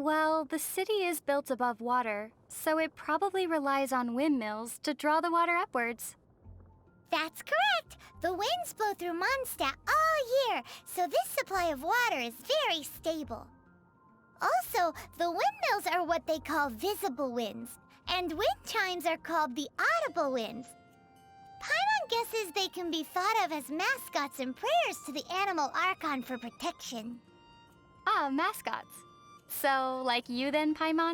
Well, the city is built above water, so it probably relies on windmills to draw the water upwards. That's correct! The winds blow through Monstadt all year, so this supply of water is very stable. Also, the windmills are what they call visible winds, and wind chimes are called the audible winds. Paimon guesses they can be thought of as mascots and prayers to the animal Archon for protection. Ah, mascots. So, like you then, Paimon?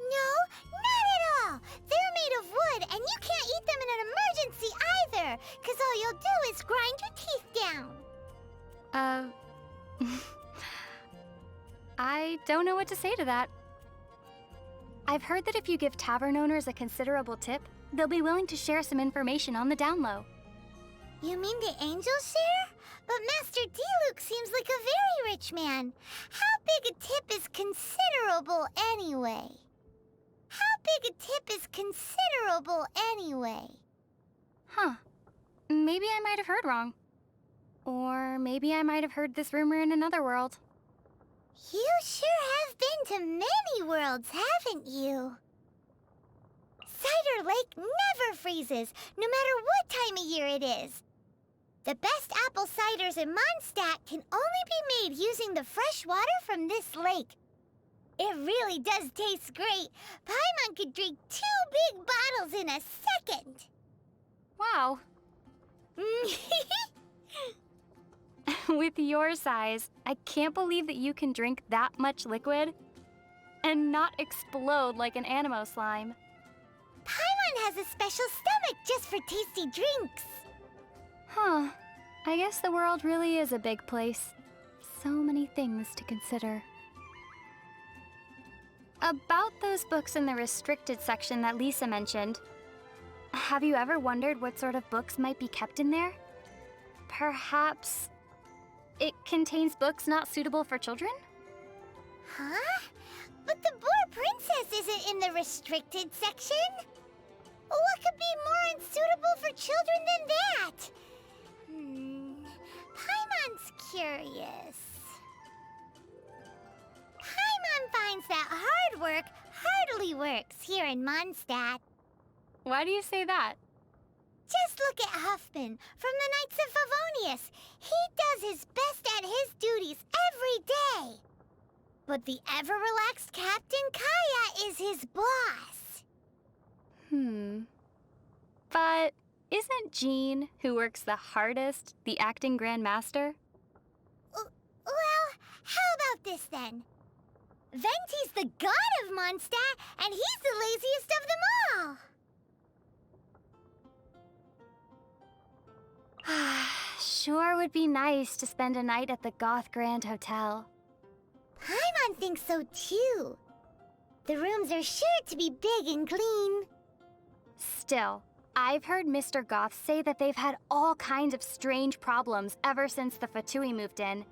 No, not at all! They're made of wood, and you can't eat them in an emergency either, because all you'll do is grind your teeth down. I don't know what to say to that. I've heard that if you give tavern owners a considerable tip, they'll be willing to share some information on the down low. You mean the angels share? But Master Diluc seems like a very rich man. How big a tip is considerable anyway? Huh. Maybe I might have heard wrong. Or maybe I might have heard this rumor in another world. You sure have been to many worlds, haven't you? Cider Lake never freezes, no matter what time of year it is. The best apple ciders in Monstadt can only be made using the fresh water from this lake. It really does taste great. Paimon could drink 2 big bottles in a second. Wow. With your size, I can't believe that you can drink that much liquid and not explode like an animo slime. Paimon has a special stomach just for tasty drinks. Huh. I guess the world really is a big place. So many things to consider. About those books in the restricted section that Lisa mentioned, have you ever wondered what sort of books might be kept in there? Perhaps it contains books not suitable for children? Huh? But the Boar Princess isn't in the restricted section. What could be more unsuitable for children than that? Paimon's curious. Paimon finds that hard work hardly works here in Monstadt. Why do you say that? Just look at Huffman from the Knights of Favonius. He does his best at his duties every day. But the ever-relaxed Captain Kaya is his boss. But isn't Jean, who works the hardest, the acting Grand Master? Well, how about this then? Venti's the god of Monstadt, and he's the laziest of them all. Sure would be nice to spend a night at the Goth Grand Hotel. Paimon thinks so too. The rooms are sure to be big and clean. Still, I've heard Mr. Goth say that they've had all kinds of strange problems ever since the Fatui moved in.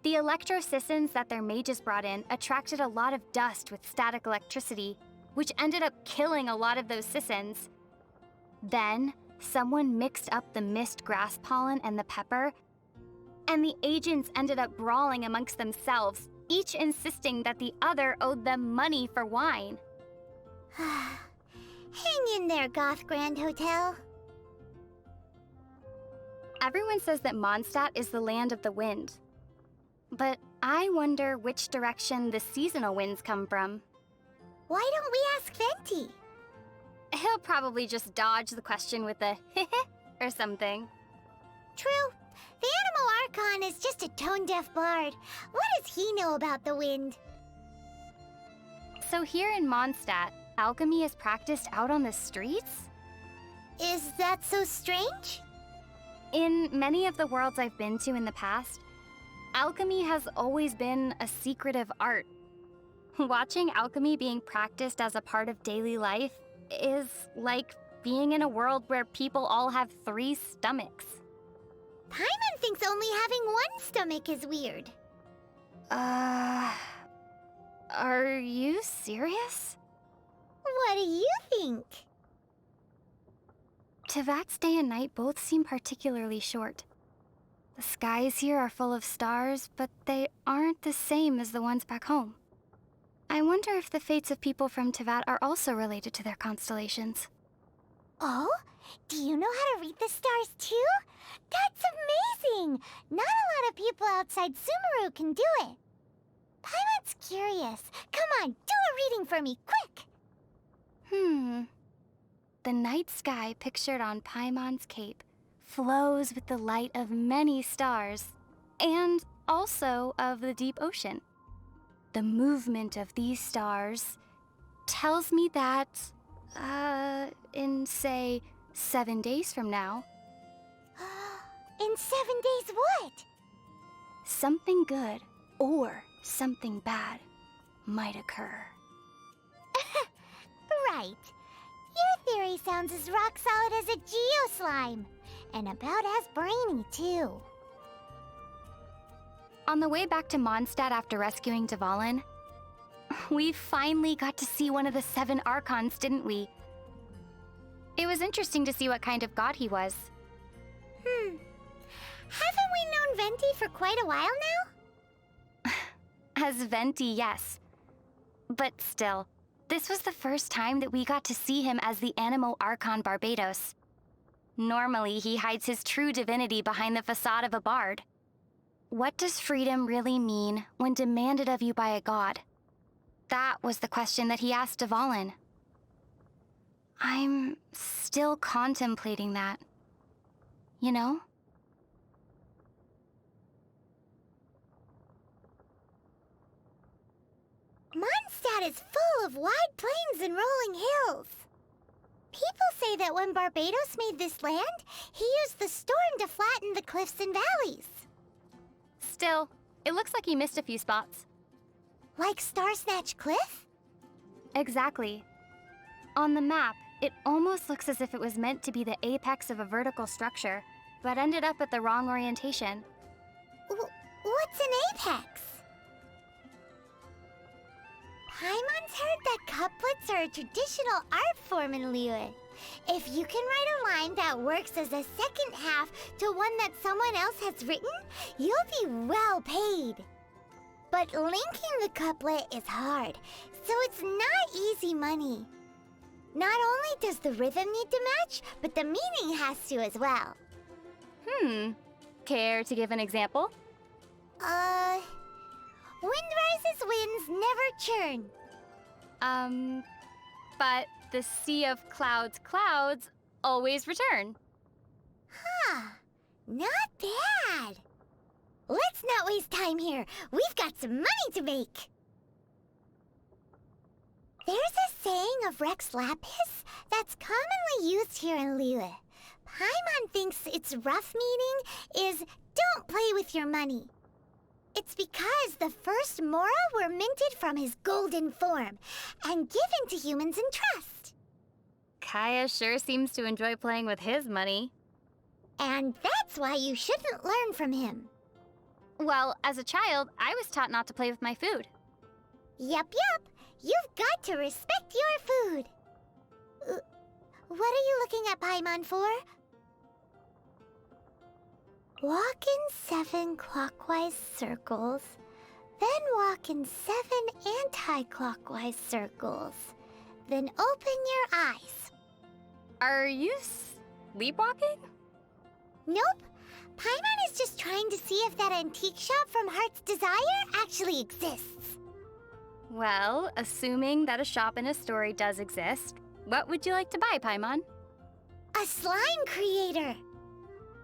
The electro-sissons that their mages brought in attracted a lot of dust with static electricity, which ended up killing a lot of those sissons. Then, someone mixed up the mist grass pollen and the pepper, and the agents ended up brawling amongst themselves, each insisting that the other owed them money for wine. Hang in there, Goth Grand Hotel. Everyone says that Mondstadt is the land of the wind. But I wonder which direction the seasonal winds come from. Why don't we ask Venti? He'll probably just dodge the question with a heh or something. True. The animal Archon is just a tone-deaf bard. What does he know about the wind? So here in Mondstadt, alchemy is practiced out on the streets? Is that so strange? In many of the worlds I've been to in the past, alchemy has always been a secretive art. Watching alchemy being practiced as a part of daily life is like being in a world where people all have 3 stomachs. Paimon thinks only having 1 stomach is weird. Are you serious? What do you think? Tevat's day and night both seem particularly short. The skies here are full of stars, but they aren't the same as the ones back home. wonder if the fates of people from Tevat are also related to their constellations. Oh? Do you know how to read the stars too? That's amazing! Not a lot of people outside Sumeru can do it. Paimon's curious. Come on, do a reading for me, quick! The night sky pictured on Paimon's cape flows with the light of many stars, and also of the deep ocean. The movement of these stars tells me that, in, say, 7 days from now... In 7 days what? something good or something bad might occur. Right. Your theory sounds as rock solid as a geo-slime. And about as brainy, too. On the way back to Monstadt after rescuing Dvalin, we finally got to see one of the 7 Archons, didn't we? It was interesting to see what kind of god he was. Haven't we known Venti for quite a while now? As Venti, yes. But still, this was the first time that we got to see him as the Animo Archon Barbados. Normally, he hides his true divinity behind the facade of a bard. What does freedom really mean when demanded of you by a god? That was the question that he asked Dvalin. I'm still contemplating that. You know? Monstadt is full of wide plains and rolling hills. People say that when Barbados made this land, he used the storm to flatten the cliffs and valleys. Still, it looks like he missed a few spots. Like Star Snatch Cliff? Exactly. On the map, it almost looks as if it was meant to be the apex of a vertical structure, but ended up at the wrong orientation. What's an apex? Paimon's heard that couplets are a traditional art form in Liyue. If you can write a line that works as a second half to one that someone else has written, you'll be well paid. But linking the couplet is hard, so it's not easy money. Not only does the rhythm need to match, but the meaning has to as well. Care to give an example? Wind rises, winds never churn. But the sea of clouds always return. Huh. Not bad. Let's not waste time here. We've got some money to make. There's a saying of Rex Lapis that's commonly used here in Liyue. Paimon thinks its rough meaning is, don't play with your money. It's because the first Mora were minted from his golden form and given to humans in trust. Kaya sure seems to enjoy playing with his money. And that's why you shouldn't learn from him. Well, as a child, I was taught not to play with my food. Yup. You've got to respect your food. What are you looking at Paimon for? Walk in 7 clockwise circles, then walk in 7 anti-clockwise circles. Then open your eyes. Are you sleepwalking? Nope. Paimon is just trying to see if that antique shop from Heart's Desire actually exists. Well, assuming that a shop in a story does exist, what would you like to buy, Paimon? A slime creator.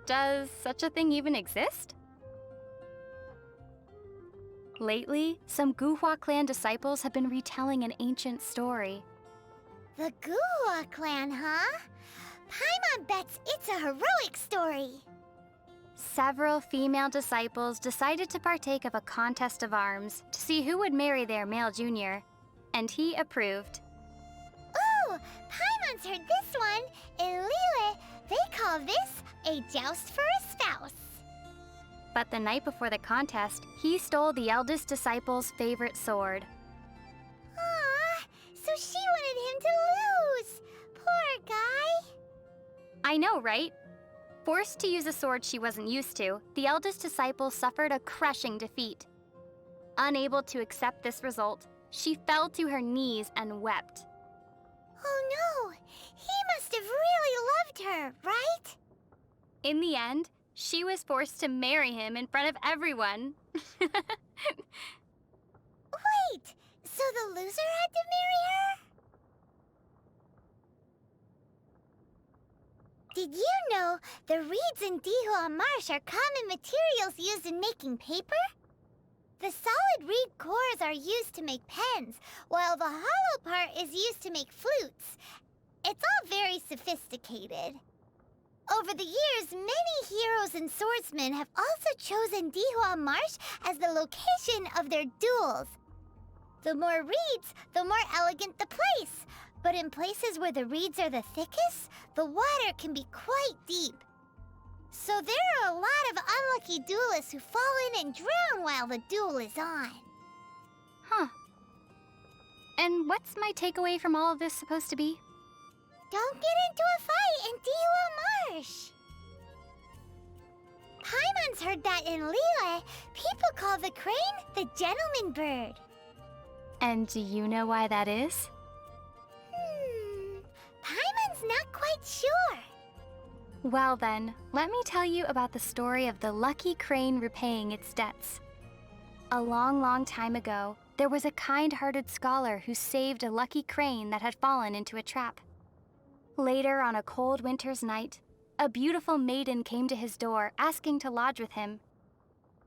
Does such a thing even exist? Lately, some Guhua clan disciples have been retelling an ancient story. The Guhua clan, huh? Paimon bets it's a heroic story. Several female disciples decided to partake of a contest of arms to see who would marry their male junior, and he approved. Ooh, Paimon's heard this one. In Liyue, they call this a joust for a spouse. But the night before the contest, he stole the eldest disciple's favorite sword. Aww, so she wanted him to lose. Poor guy. I know, right? Forced to use a sword she wasn't used to, the eldest disciple suffered a crushing defeat. Unable to accept this result, She fell to her knees and wept. Oh no! He must have really loved her, right? In the end, she was forced to marry him in front of everyone. Wait, so the loser had to marry her? Did you know the reeds in Dihua Marsh are common materials used in making paper? The solid reed cores are used to make pens, while the hollow part is used to make flutes. It's all very sophisticated. Over the years, many heroes and swordsmen have also chosen Dihua Marsh as the location of their duels. The more reeds, the more elegant the place. But in places where the reeds are the thickest, the water can be quite deep. So there are a lot of unlucky duelists who fall in and drown while the duel is on. Huh. And what's my takeaway from all of this supposed to be? Don't get into a fight in Dihua Marsh! Paimon's heard that in Liyue, people call the crane the gentleman bird. And do you know why that is? Paimon's not quite sure. Well then, let me tell you about the story of the lucky crane repaying its debts. A long, long time ago, there was a kind-hearted scholar who saved a lucky crane that had fallen into a trap. Later, on a cold winter's night, a beautiful maiden came to his door asking to lodge with him.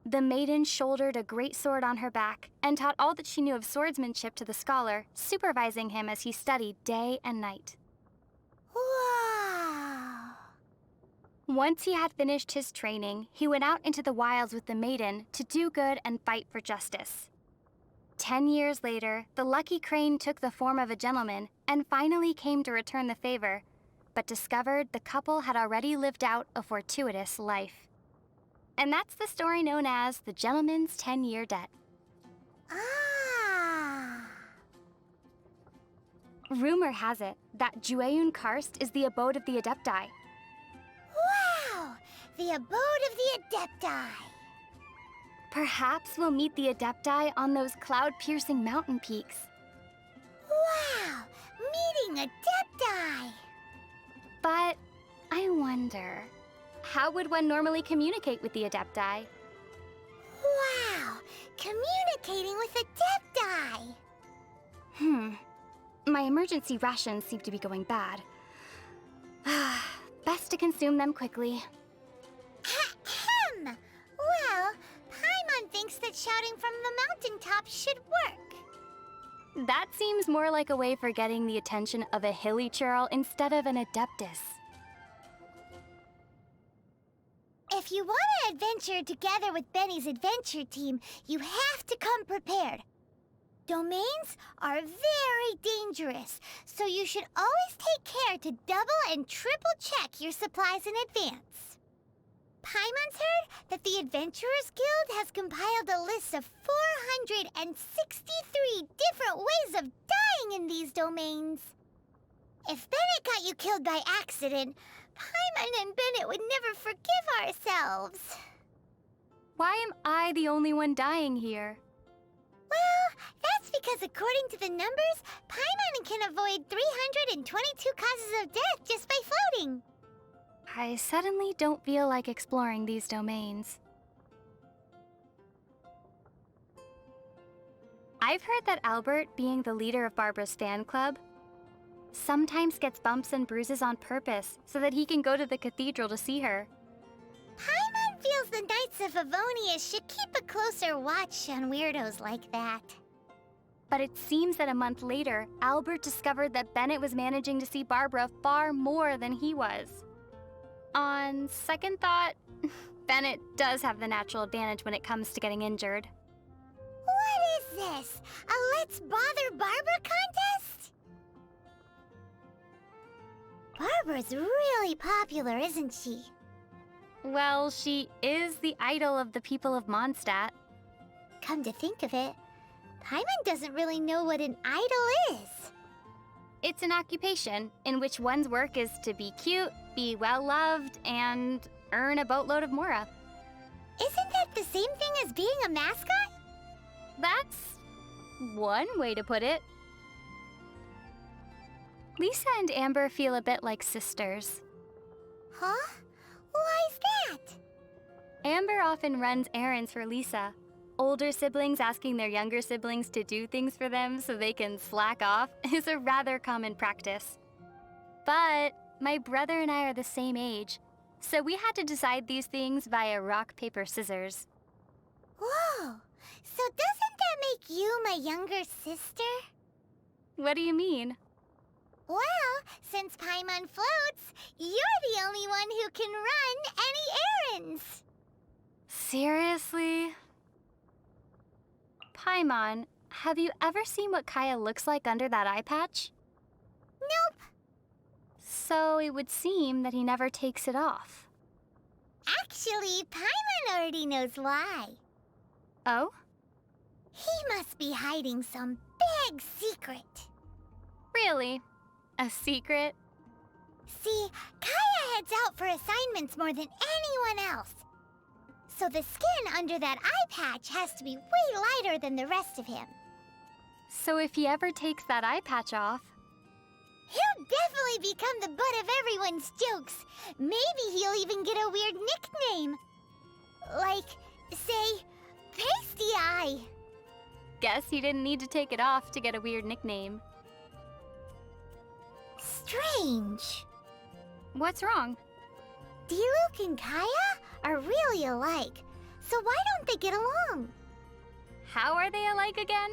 The maiden shouldered a great sword on her back and taught all that she knew of swordsmanship to the scholar, supervising him as he studied day and night. Wow! Once he had finished his training, he went out into the wilds with the maiden to do good and fight for justice. 10 years later, the lucky crane took the form of a gentleman and finally came to return the favor, but discovered the couple had already lived out a fortuitous life. And that's the story known as the Gentleman's 10-Year Debt. Ah! Rumor has it that Jueyun Karst is the abode of the Adepti. Wow! The abode of the Adepti! Perhaps we'll meet the Adepti on those cloud-piercing mountain peaks. Wow! Meeting Adepti! But I wonder, how would one normally communicate with the Adepti? Wow! Communicating with Adepti! My emergency rations seem to be going bad. Best to consume them quickly. Ahem! Well, Paimon thinks that shouting from the mountaintop should work. That seems more like a way for getting the attention of a hilly churl instead of an adeptus. If you want to adventure together with Benny's adventure team, you have to come prepared. Domains are very dangerous, so you should always take care to double and triple check your supplies in advance. Paimon's heard that the Adventurers Guild has compiled a list of 463 different ways of dying in these domains. If Bennett got you killed by accident, Paimon and Bennett would never forgive ourselves. Why am I the only one dying here? Well, that's because according to the numbers, Paimon can avoid 322 causes of death just by floating. I suddenly don't feel like exploring these domains. I've heard that Albert, being the leader of Barbara's fan club, sometimes gets bumps and bruises on purpose so that he can go to the cathedral to see her. Paimon feels the Knights of Favonius should keep a closer watch on weirdos like that. But it seems that a month later, Albert discovered that Bennett was managing to see Barbara far more than he was. On second thought, Bennett does have the natural advantage when it comes to getting injured. What is this? A Let's Bother Barbara contest? Barbara's really popular, isn't she? Well, she is the idol of the people of Monstadt. Come to think of it, Paimon doesn't really know what an idol is. It's an occupation in which one's work is to be cute, be well-loved, and earn a boatload of mora. Isn't that the same thing as being a mascot? That's one way to put it. Lisa and Amber feel a bit like sisters. Huh? Why's that? Amber often runs errands for Lisa. Older siblings asking their younger siblings to do things for them so they can slack off is a rather common practice. But my brother and I are the same age, so we had to decide these things via rock, paper, scissors. Whoa! So doesn't that make you my younger sister? What do you mean? Well, since Paimon floats, you're the only one who can run any errands. Seriously? Paimon, have you ever seen what Kaya looks like under that eye patch? Nope. So it would seem that he never takes it off. Actually, Paimon already knows why. Oh? He must be hiding some big secret. Really? A secret? See, Kaya heads out for assignments more than anyone else. So the skin under that eye patch has to be way lighter than the rest of him. So if he ever takes that eye patch off... He'll definitely become the butt of everyone's jokes. Maybe he'll even get a weird nickname. Like, say, Pasty Eye. Guess he didn't need to take it off to get a weird nickname. Strange. What's wrong? Diluc and Kaya are really alike, so why don't they get along? How are they alike again?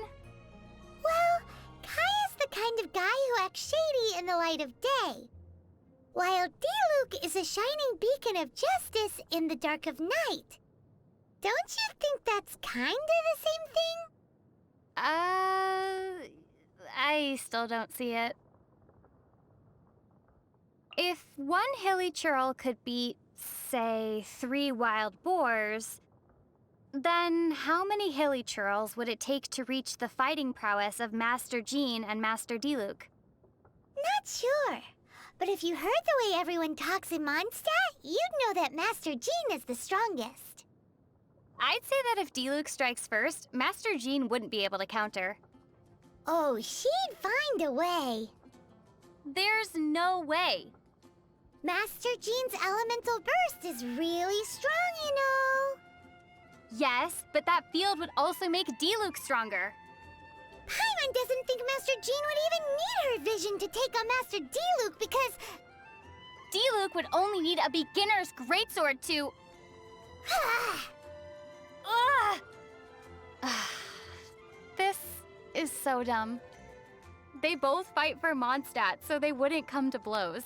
Well, Kaya's the kind of guy who acts shady in the light of day, while Diluc is a shining beacon of justice in the dark of night. Don't you think that's kinda the same thing? I still don't see it. If one hilly churl could beat, say, 3 wild boars, then how many hilly churls would it take to reach the fighting prowess of Master Jean and Master Diluc? Not sure. But if you heard the way everyone talks in Monstadt, you'd know that Master Jean is the strongest. I'd say that if Diluc strikes first, Master Jean wouldn't be able to counter. Oh, she'd find a way. There's no way. Master Jean's elemental burst is really strong, you know. Yes, but that field would also make Diluc stronger. Paimon doesn't think Master Jean would even need her vision to take on Master Diluc because... Diluc would only need a beginner's greatsword to... Ugh! This is so dumb. They both fight for Monstadt, so they wouldn't come to blows.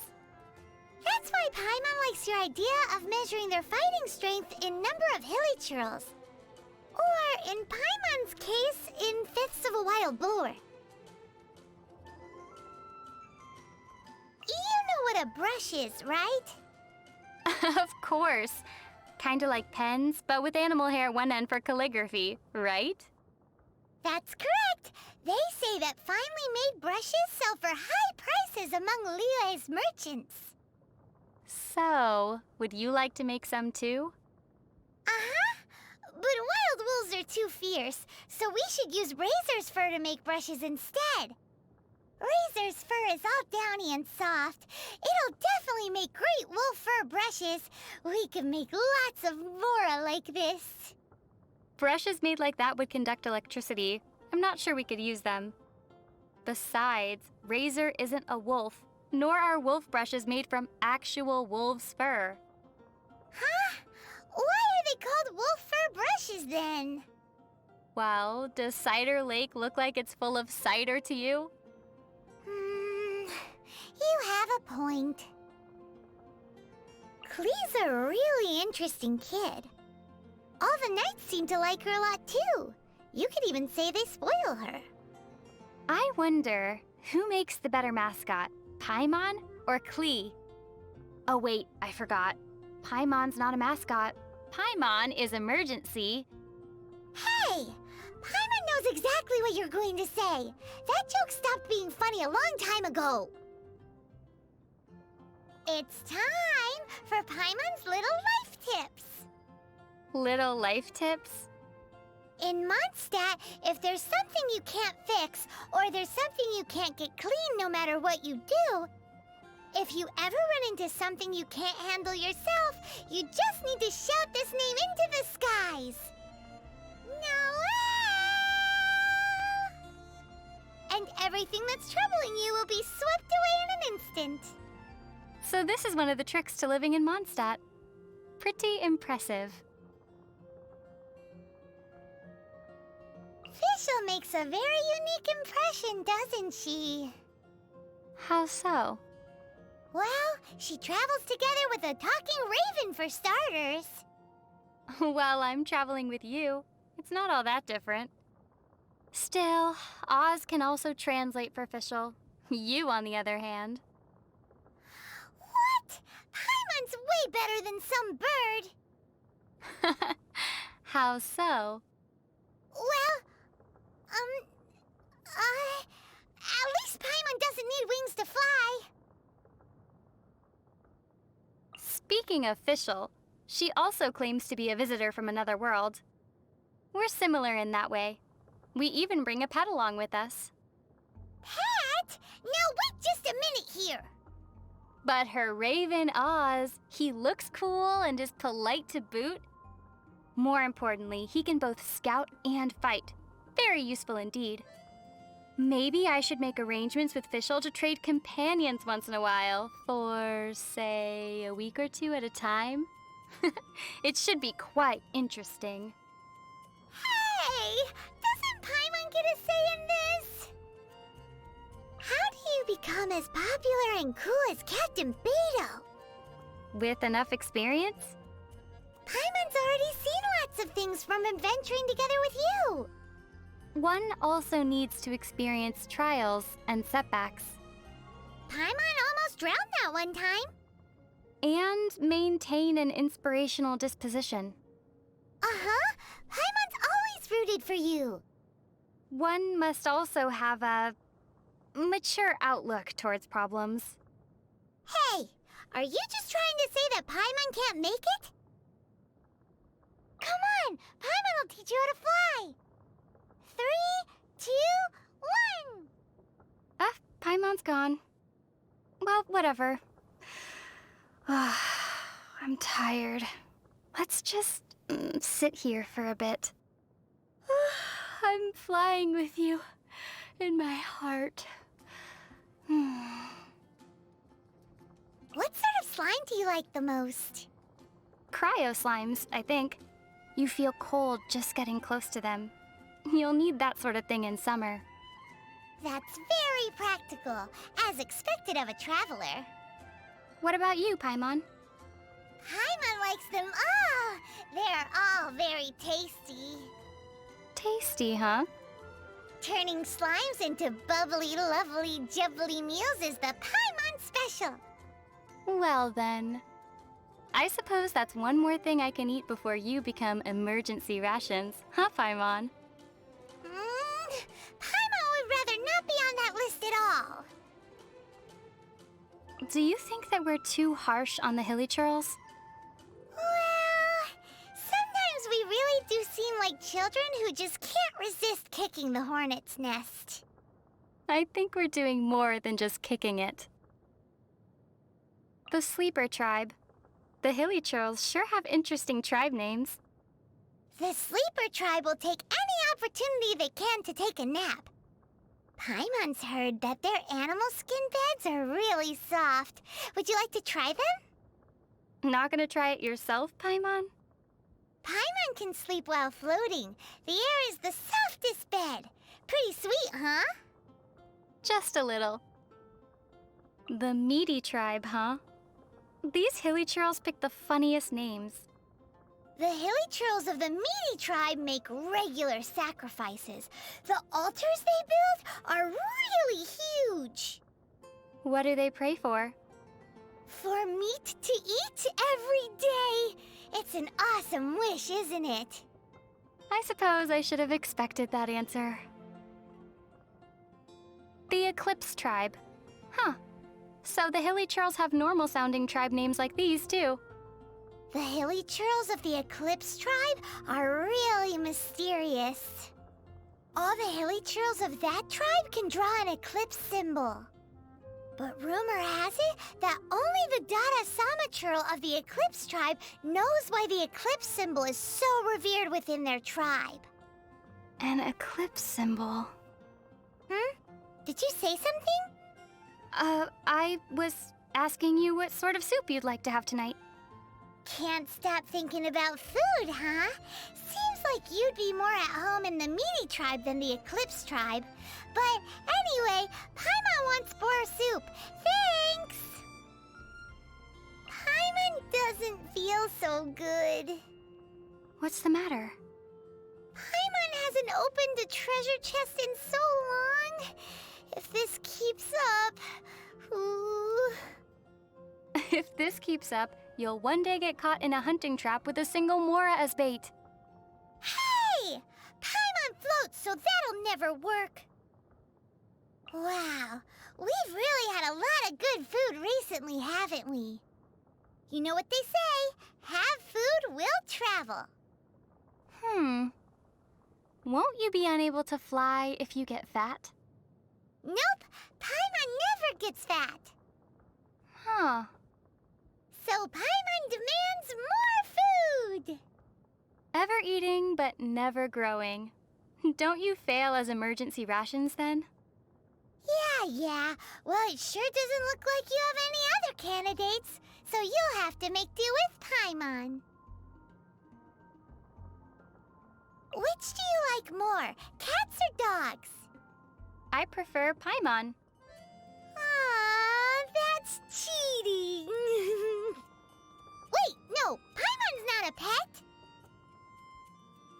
That's why Paimon likes your idea of measuring their fighting strength in number of hilly churls. Or, in Paimon's case, in fifths of a wild boar. You know what a brush is, right? Of course. Kinda like pens, but with animal hair at one end for calligraphy, right? That's correct. They say that finely made brushes sell for high prices among Liyue's merchants. So, would you like to make some too? Uh-huh. But wild wolves are too fierce, so we should use Razor's fur to make brushes instead. Razor's fur is all downy and soft. It'll definitely make great wolf fur brushes. We could make lots of more like this. Brushes made like that would conduct electricity. I'm not sure we could use them. Besides, Razor isn't a wolf, nor are wolf brushes made from actual wolf's fur. Huh? Why are they called wolf fur brushes then? Well, does Cider Lake look like it's full of cider to you? You have a point. Klee's a really interesting kid. All the knights seem to like her a lot too. You could even say they spoil her. I wonder, who makes the better mascot, Paimon or Klee? Oh wait, I forgot. Paimon's not a mascot. Paimon is emergency. Hey! Paimon knows exactly what you're going to say. That joke stopped being funny a long time ago. It's time for Paimon's Little Life Tips. Little life tips? In Monstadt, if there's something you can't fix, or there's something you can't get clean no matter what you do, if you ever run into something you can't handle yourself, you just need to shout this name into the skies. Noel! And everything that's troubling you will be swept away in an instant. So this is one of the tricks to living in Monstadt. Pretty impressive. Fischl makes a very unique impression, doesn't she? How so? Well, she travels together with a talking raven for starters. Well, I'm traveling with you. It's not all that different. Still, Oz can also translate for Fischl. You, on the other hand. What? Paimon's way better than some bird. How so? Well, at least Paimon doesn't need wings to fly. Speaking of Fischl, she also claims to be a visitor from another world. We're similar in that way. We even bring a pet along with us. Pet? Now wait just a minute here. But her raven Oz, he looks cool and is polite to boot. More importantly, he can both scout and fight. Very useful indeed. Maybe I should make arrangements with Fischl to trade companions once in a while, for, say, a week or two at a time. It should be quite interesting. Hey! Doesn't Paimon get a say in this? How do you become as popular and cool as Captain Beto? With enough experience? Paimon's already seen lots of things from adventuring together with you. One also needs to experience trials and setbacks. Paimon almost drowned that one time. And maintain an inspirational disposition. Uh-huh. Paimon's always rooted for you. One must also have a mature outlook towards problems. Hey, are you just trying to say that Paimon can't make it? Come on, Paimon will teach you how to fly. 3, 2, 1. Paimon's gone. Well, whatever. I'm tired. Let's just sit here for a bit. I'm flying with you in my heart. What sort of slime do you like the most? Cryo slimes, I think. You feel cold just getting close to them. You'll need that sort of thing in summer. That's very practical, as expected of a traveler. What about you, Paimon? Paimon likes them all. They're all very tasty. Tasty, huh? Turning slimes into bubbly, lovely, jubbly meals is the Paimon special. Well then. I suppose that's one more thing I can eat before you become emergency rations, huh, Paimon? Paimon would rather not be on that list at all. Do you think that we're too harsh on the hilly churls? Well, sometimes we really do seem like children who just can't resist kicking the hornet's nest. I think we're doing more than just kicking it. The Sleeper Tribe. The hilly churls sure have interesting tribe names. The Sleeper Tribe will take any opportunity they can to take a nap. Paimon's heard that their animal skin beds are really soft. Would you like to try them? Not gonna try it yourself, Paimon? Paimon can sleep while floating. The air is the softest bed. Pretty sweet, huh? Just a little. The Meaty Tribe, huh? These hilly churls pick the funniest names. The hilly churls of the Meaty Tribe make regular sacrifices. The altars they build are really huge. What do they pray for? For meat to eat every day. It's an awesome wish, isn't it? I suppose I should have expected that answer. The Eclipse Tribe. Huh. So the hilly churls have normal-sounding tribe names like these, too. The hilly churls of the Eclipse tribe are really mysterious. All the hilly churls of that tribe can draw an eclipse symbol. But rumor has it that only the Dada Sama churl of the Eclipse tribe knows why the eclipse symbol is so revered within their tribe. An eclipse symbol. Did you say something? I was asking you what sort of soup you'd like to have tonight. Can't stop thinking about food, huh? Seems like you'd be more at home in the meaty tribe than the Eclipse tribe. But anyway, Paimon wants boar soup. Thanks! Paimon doesn't feel so good. What's the matter? Paimon hasn't opened a treasure chest in so long. If this keeps up... Ooh... If this keeps up, you'll one day get caught in a hunting trap with a single Mora as bait. Hey! Paimon floats, so that'll never work. Wow, we've really had a lot of good food recently, haven't we? You know what they say, have food will travel. Won't you be unable to fly if you get fat? Nope, Paimon never gets fat. Huh. So Paimon demands more food! Ever eating, but never growing. Don't you fail as emergency rations, then? Yeah. Well, it sure doesn't look like you have any other candidates, so you'll have to make do with Paimon. Which do you like more, cats or dogs? I prefer Paimon. Aw, that's cheating. Wait, no, Paimon's not a pet.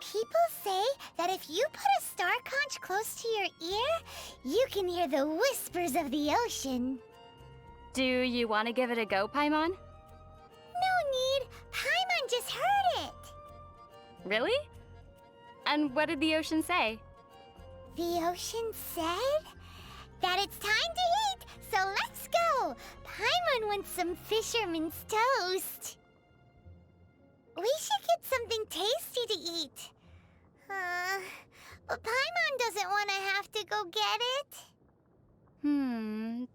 People say that if you put a star conch close to your ear, you can hear the whispers of the ocean. Do you want to give it a go, Paimon? No need. Paimon just heard it. Really? And what did the ocean say? The ocean said that it's time to eat, so let's go. Paimon wants some fisherman's toast. We should get something tasty to eat. But Paimon doesn't want to have to go get it.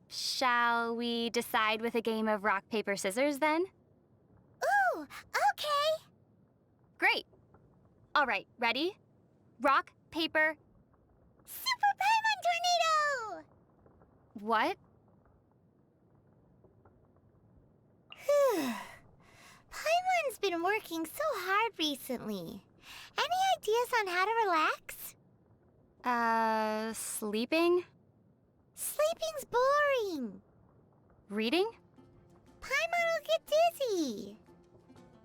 Shall we decide with a game of rock, paper, scissors, then? Ooh, okay. Great. All right, ready? Rock, paper... Super Paimon Tornado! What? Paimon's been working so hard recently. Any ideas on how to relax? Sleeping? Sleeping's boring. Reading? Paimon will get dizzy.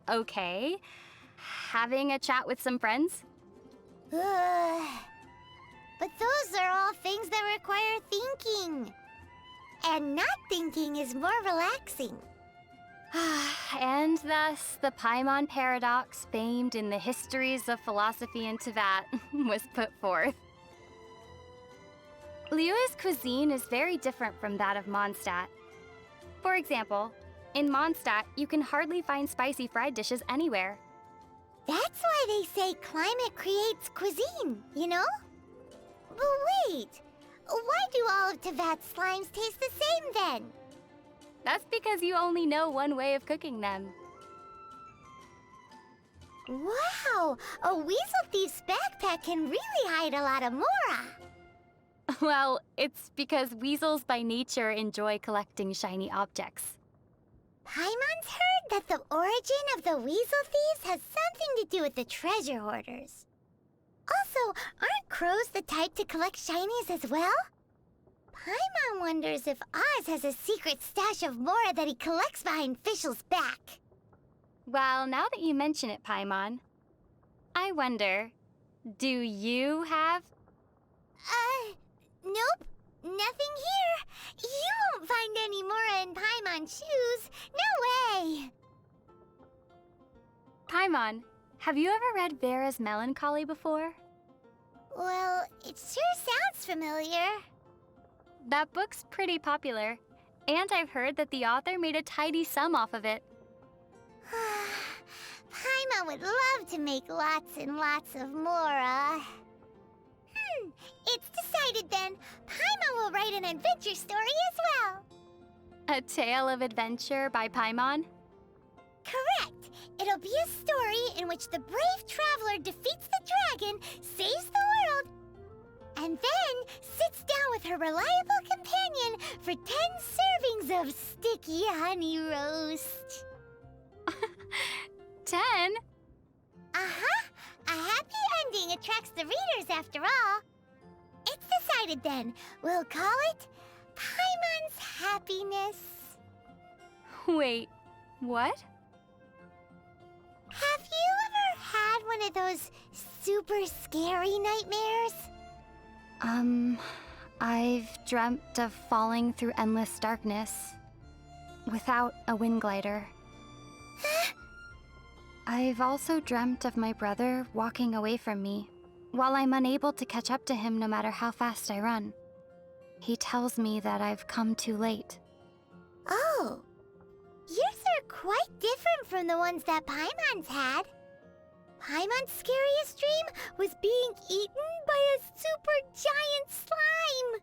Okay. Having a chat with some friends? But those are all things that require thinking. And not thinking is more relaxing. And thus, the Paimon paradox, famed in the histories of philosophy in Tibet, was put forth. Liyue's cuisine is very different from that of Monstadt. For example, in Monstadt, you can hardly find spicy fried dishes anywhere. That's why they say climate creates cuisine, you know? But wait, why do all of Tibet's slimes taste the same then? That's because you only know one way of cooking them. Wow, a weasel thief's backpack can really hide a lot of Mora. Well, it's because weasels by nature enjoy collecting shiny objects. Paimon's heard that the origin of the weasel thieves has something to do with the treasure hoarders. Also, aren't crows the type to collect shinies as well? Paimon wonders if Oz has a secret stash of Mora that he collects behind Fischl's back. Well, now that you mention it, Paimon, I wonder, do you have... Nope. Nothing here. You won't find any Mora in Paimon's shoes. No way. Paimon, have you ever read Vera's Melancholy before? Well, it sure sounds familiar. That book's pretty popular, and I've heard that the author made a tidy sum off of it. Paimon would love to make lots and lots of more, It's decided then. Paimon will write an adventure story as well. A tale of adventure by Paimon? Correct. It'll be a story in which the brave traveler defeats the dragon, saves the world, and then sits down with her reliable companion for 10 servings of sticky honey roast. 10? Uh-huh. A happy ending attracts the readers after all. It's decided then. We'll call it Paimon's Happiness. Wait, what? Have you ever had one of those super scary nightmares? I've dreamt of falling through endless darkness without a wind glider. I've also dreamt of my brother walking away from me while I'm unable to catch up to him no matter how fast I run. He tells me that I've come too late. Oh, yours are quite different from the ones that Paimon's had. Paimon's scariest dream was being eaten by a super giant slime.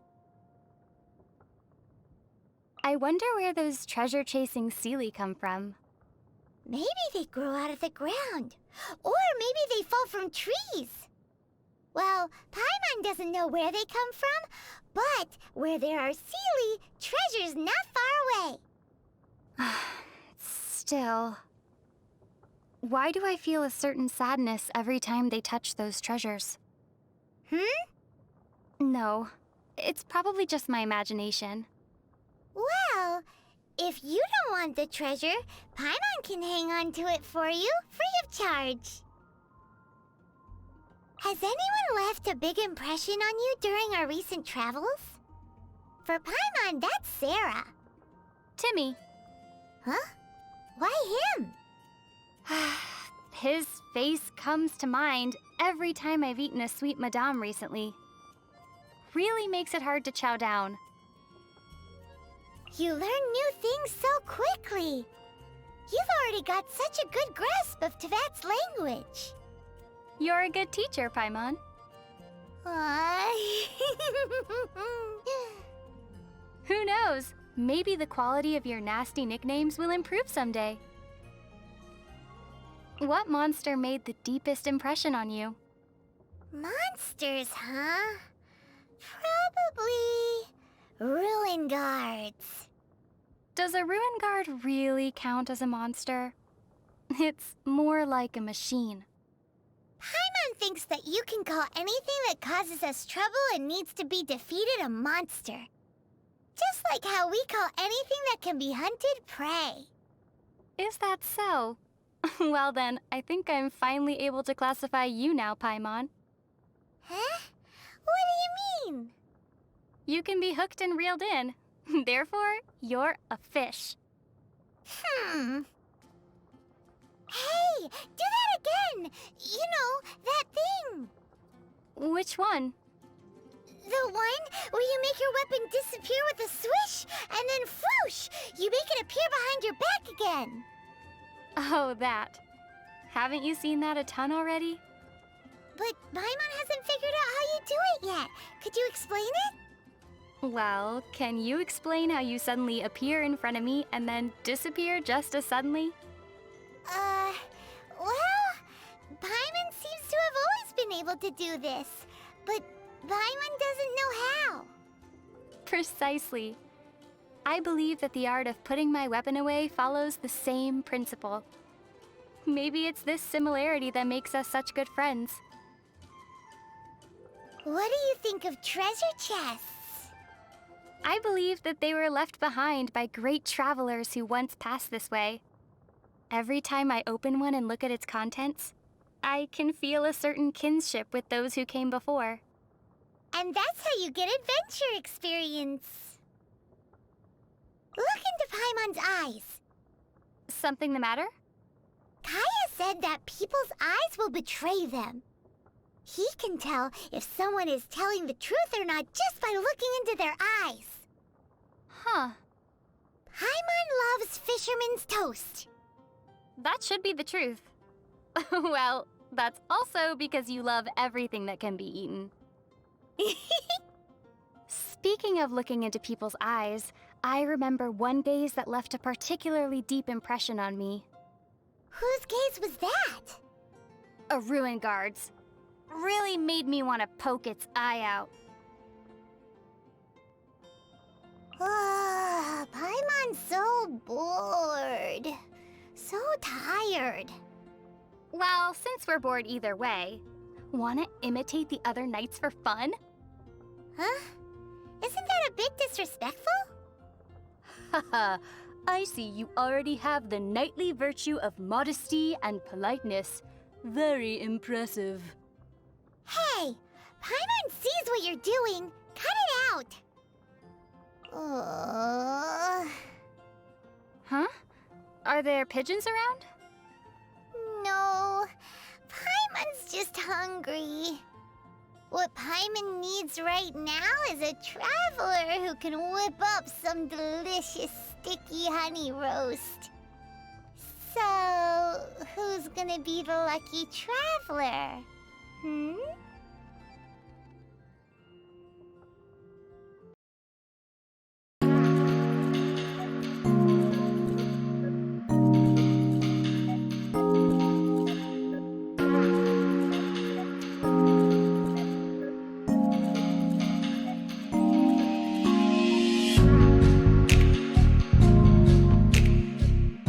I wonder where those treasure-chasing Seelie come from. Maybe they grow out of the ground. Or maybe they fall from trees. Well, Paimon doesn't know where they come from, but where there are Seelie, treasure's not far away. Still, why do I feel a certain sadness every time they touch those treasures? No, it's probably just my imagination. Well, if you don't want the treasure, Paimon can hang on to it for you, free of charge. Has anyone left a big impression on you during our recent travels? For Paimon, that's Sarah. Timmy. Huh? Why him? His face comes to mind every time I've eaten a sweet madame recently. Really makes it hard to chow down. You learn new things so quickly. You've already got such a good grasp of Tevat's language. You're a good teacher, Paimon. Who knows? Maybe the quality of your nasty nicknames will improve someday. What monster made the deepest impression on you? Monsters, huh? Probably ruin guards. Does a ruin guard really count as a monster? It's more like a machine. Paimon thinks that you can call anything that causes us trouble and needs to be defeated a monster. Just like how we call anything that can be hunted prey. Is that so? Well then, I think I'm finally able to classify you now, Paimon. Huh? What do you mean? You can be hooked and reeled in. Therefore, you're a fish. Hey, do that again! You know, that thing! Which one? The one where you make your weapon disappear with a swish, and then whoosh! You make it appear behind your back again! Oh, that. Haven't you seen that a ton already? But Paimon hasn't figured out how you do it yet. Could you explain it? Well, can you explain how you suddenly appear in front of me and then disappear just as suddenly? Well, Paimon seems to have always been able to do this, but Paimon doesn't know how. Precisely. I believe that the art of putting my weapon away follows the same principle. Maybe it's this similarity that makes us such good friends. What do you think of treasure chests? I believe that they were left behind by great travelers who once passed this way. Every time I open one and look at its contents, I can feel a certain kinship with those who came before. And that's how you get adventure experience. Look into Paimon's eyes. Something the matter? Kaya said that people's eyes will betray them. He can tell if someone is telling the truth or not just by looking into their eyes. Huh. Paimon loves fisherman's toast. That should be the truth. Well, that's also because you love everything that can be eaten. Speaking of looking into people's eyes, I remember one gaze that left a particularly deep impression on me. Whose gaze was that? A ruin guard's. Really made me want to poke its eye out. Paimon's so bored. So tired. Well, since we're bored either way, wanna imitate the other knights for fun? Huh? Isn't that a bit disrespectful? Haha, I see you already have the knightly virtue of modesty and politeness. Very impressive. Hey! Paimon sees what you're doing! Cut it out! Huh? Are there pigeons around? No. Paimon's just hungry. What Paimon needs right now is a traveler who can whip up some delicious sticky honey roast. So, who's gonna be the lucky traveler?